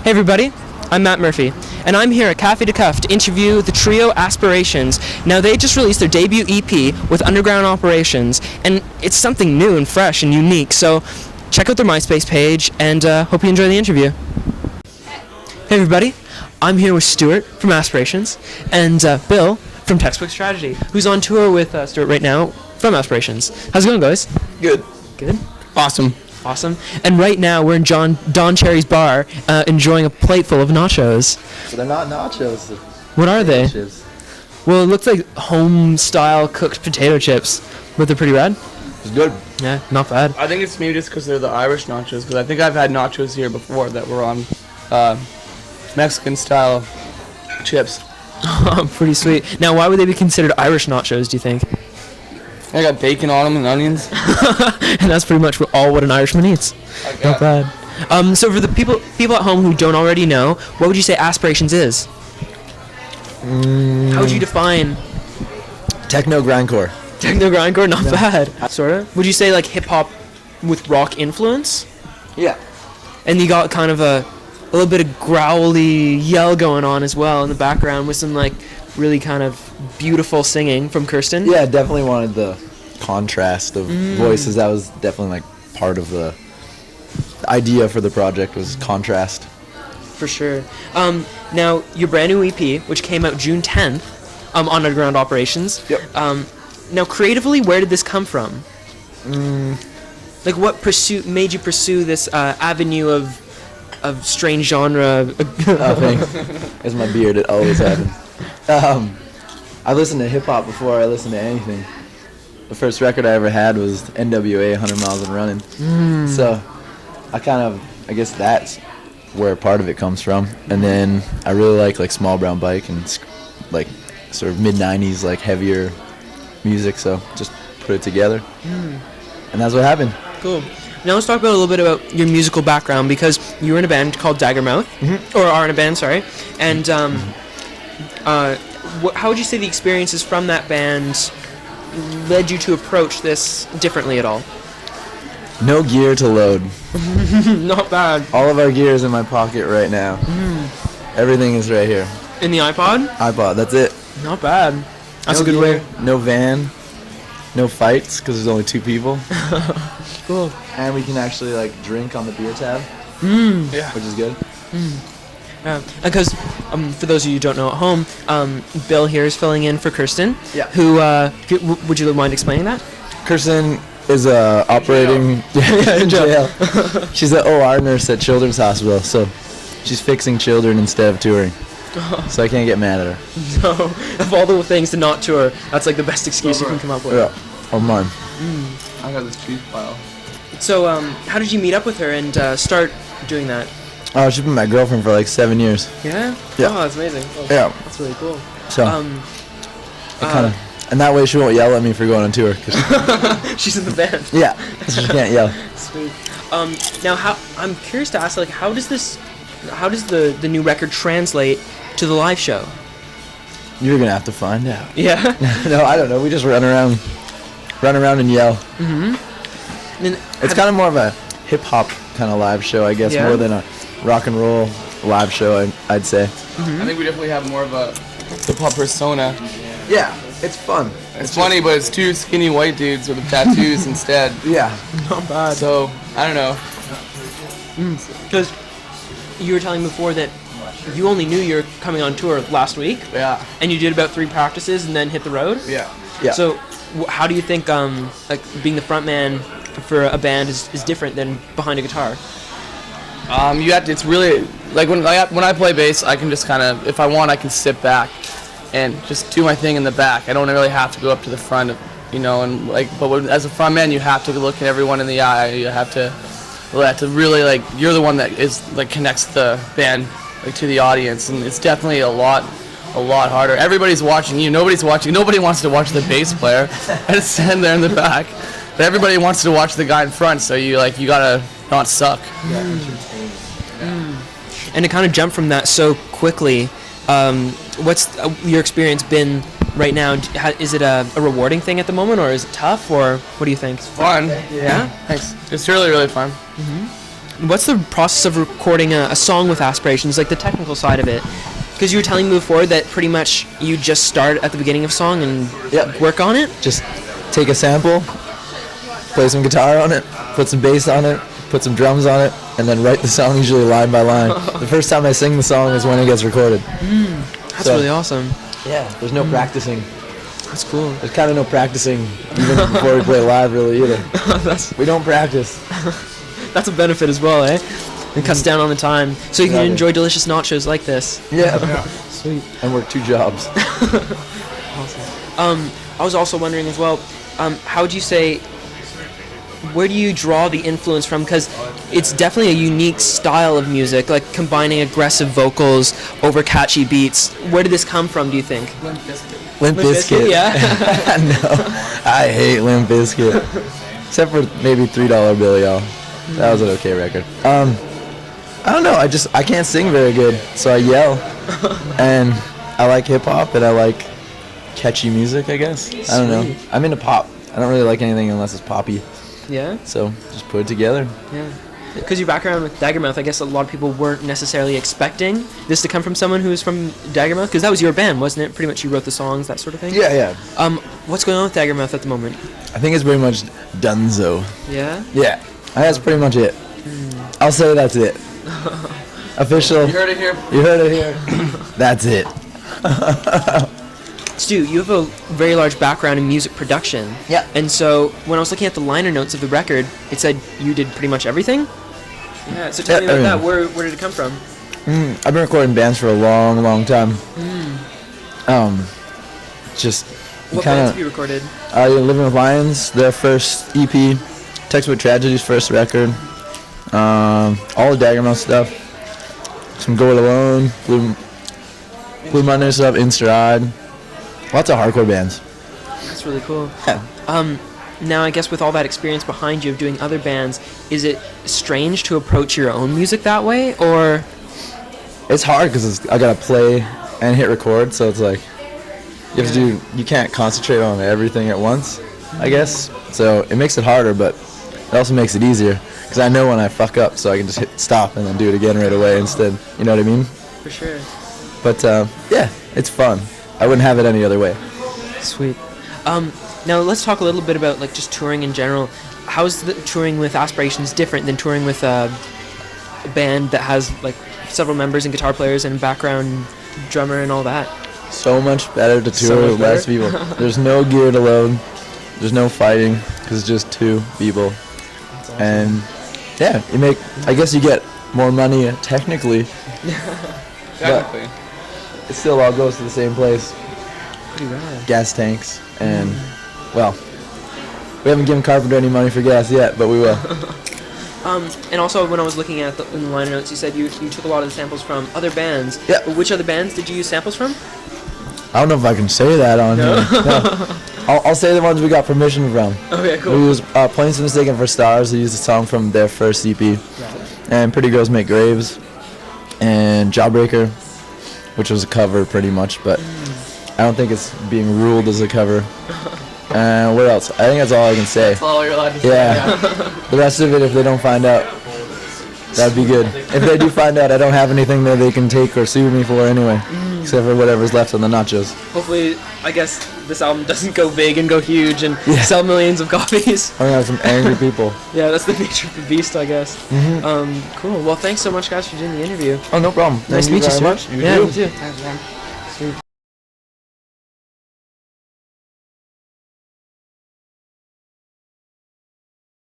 Hey everybody, I'm Matt Murphy, and I'm here at Cafe de Cuff to interview the trio Aspirations. Now they just released their debut EP with Underground Operations, and it's something new and fresh and unique, so check out their MySpace page, and hope you enjoy the interview. Hey everybody, I'm here with Stuart from Aspirations, and Bill from Textbook Strategy, who's on tour with Stuart right now from Aspirations. How's it going, guys? Good. Good? Awesome. Awesome. And right now we're in Don Cherry's bar, enjoying a plate full of nachos. So they're not nachos. What are they? Chips. Well, it looks like home-style cooked potato chips, but they're pretty rad. It's good. Yeah, not bad. I think it's maybe just because they're the Irish nachos, because I think I've had nachos here before that were on Mexican-style chips. Pretty sweet. Now, why would they be considered Irish nachos, do you think? I got bacon on them and onions. And that's pretty much what an Irishman eats. Not bad. So for the people at home who don't already know, what would you say Aspirations is? How would you define Techno grindcore. techno grindcore? Not bad. Sorta. Would you say like hip hop with rock influence? Yeah. And you got kind of a little bit of growly yell going on as well in the background with some like really kind of beautiful singing from Kirsten. Yeah, definitely wanted the contrast of voices. That was definitely like part of the idea for the project was contrast. For sure. Now, your brand new EP, which came out June 10th on Underground Operations. Yep. Now, creatively, where did this come from? Like, what made you pursue this avenue of strange genre? It's my beard. It always happens. I listened to hip hop before I listened to anything. The first record I ever had was NWA 100 Miles and Running. So I guess that's where part of it comes from. And then I really like Small Brown Bike and like sort of mid-90s like heavier music, so just put it together. And that's what happened. Cool. Now let's talk about a little bit about your musical background, because you were in a band called Daggermouth, or are in a band, sorry. And how would you say the experiences from that band led you to approach this differently at all? No gear to load. Not bad. All of our gear is in my pocket right now. Everything is right here. In the iPod? iPod, that's it. Not bad. That's No a good gear, way. No van, no fights because there's only 2 people. Cool. And we can actually drink on the beer tab. Yeah. Which is good. Because for those of you who don't know at home, Bill here is filling in for Kirsten. Yeah. Who would you mind explaining that? Kirsten is operating in jail. She's an OR nurse at Children's Hospital, so she's fixing children instead of touring. So I can't get mad at her. So, of all the things to not tour, that's like the best excuse you can come up with. Yeah. Oh, mine. I got this cheese pile. So, how did you meet up with her and start doing that? Oh, she's been my girlfriend for 7 years. Yeah? Yeah. Oh, that's amazing. Oh, Yeah. That's really cool. So, and that way she won't yell at me for going on tour. She's in the band. Yeah, she can't yell. Sweet. Now, I'm curious to ask, how does the new record translate to the live show? You're gonna have to find out. Yeah. No, I don't know. We just run around and yell. And It's kind of more of a hip hop kind of live show, I guess, Yeah. more than a rock and roll live show. I'd say. I think we definitely have more of a hip-hop persona. Yeah, it's fun. It's funny, but it's 2 skinny white dudes with tattoos instead. Yeah. not bad. So, I don't know. Because you were telling me before that you only knew you were coming on tour last week, Yeah. and you did about 3 practices and then hit the road. Yeah. Yeah. So, how do you think being the front man for a band is different than behind a guitar? You have to, it's really, when I play bass, I can just kind of, if I want, I can sit back and just do my thing in the back. I don't really have to go up to the front, but as a front man, you have to look at everyone in the eye. You have to really, you're the one that is, connects the band, to the audience, and it's definitely a lot harder. Everybody's watching you. Nobody's watching. Nobody wants to watch the bass player and stand there in the back. But everybody wants to watch the guy in front, so you gotta not suck. And to kind of jump from that so quickly, what's your experience been right now? Is it a rewarding thing at the moment, or is it tough, or what do you think? Fun. Yeah? Thanks. It's really, really fun. what's the process of recording a song with Aspirations, like the technical side of it? Because you were telling me before that pretty much you just start at the beginning of a song and work on it? Just take a sample, play some guitar on it, put some bass on it, put some drums on it, and then write the song usually line by line. The first time I sing the song is when it gets recorded. That's really awesome. Yeah, there's no practicing. That's cool. There's kind of no practicing even before we play live really either. We don't practice. That's a benefit as well, eh? It cuts down on the time, so you can Exactly. enjoy delicious nachos like this. Yeah. Sweet. And work 2 jobs. I was also wondering as well, how would you say, where do you draw the influence from? Because it's definitely a unique style of music, like combining aggressive vocals over catchy beats. Where did this come from, do you think? Limp Bizkit. Yeah. No, I hate Limp Bizkit. Except for maybe $3 Bill, y'all. That was an okay record. I don't know. I can't sing very good, so I yell. And I like hip hop, and I like catchy music, I guess. I don't know. Sweet. I'm into pop. I don't really like anything unless it's poppy. Yeah? So just put it together. Yeah. Because your background with Daggermouth, I guess a lot of people weren't necessarily expecting this to come from someone who was from Daggermouth, because that was your band, wasn't it? Pretty much you wrote the songs, that sort of thing? Yeah. What's going on with Daggermouth at the moment? I think it's pretty much donezo. Yeah? Yeah. That's pretty much it. I'll say that's it. Official. You heard it here. You heard it here. That's it. Stu, you have a very large background in music production. Yeah. And so when I was looking at the liner notes of the record, it said you did pretty much everything? Yeah, so tell me about that. Where did it come from? I've been recording bands for a long, long time. Just What kind bands of have you recorded? Living with Lions, their first EP, Textbook Tragedy's first record, all the Daggermouth stuff, some Go It Alone, Blue Monday stuff, In Stride, lots of hardcore bands. That's really cool. Yeah. Now, I guess with all that experience behind you of doing other bands, is it strange to approach your own music that way, or? It's hard because I gotta play and hit record, so it's like you have to you can't concentrate on everything at once, I guess. So it makes it harder, but it also makes it easier because I know when I fuck up, so I can just hit stop and then do it again right away instead. You know what I mean? For sure. But yeah, it's fun. I wouldn't have it any other way. Sweet. Now let's talk a little bit about like just touring in general. How's the touring with Aspirations different than touring with a band that has like several members and guitar players and background drummer and all that? So much better to So tour much with less better? people. There's no gear to load. There's no fighting because it's just 2 people. That's awesome. And yeah, I guess you get more money technically. Technically. It still all goes to the same place. Pretty rad. Gas tanks and, well, we haven't given Carpenter any money for gas yet, but we will. And also when I was looking at in the liner notes, you said you took a lot of the samples from other bands. Yeah. But which other bands did you use samples from? I don't know if I can say that on here. No. I'll say the ones we got permission from. Okay, cool. We used Planes and Mistaken for Stars. We used a song from their first EP. And Pretty Girls Make Graves. And Jawbreaker, which was a cover pretty much, but I don't think it's being ruled as a cover. And what else? I think that's all I can say. That's all you're allowed to say. Yeah. The rest of it, if they don't find out, that'd be good. If they do find out, I don't have anything that they can take or sue me for anyway, except for whatever's left on the nachos. Hopefully, I guess this album doesn't go big and go huge and Yeah. sell millions of copies. I'm gonna have some angry people. Yeah, that's the nature of the beast, I guess. Cool. Well, thanks so much, guys, for doing the interview. Oh, no problem. Nice to Thank meet you, very sir. much. Yeah, too. you too. Thanks, man.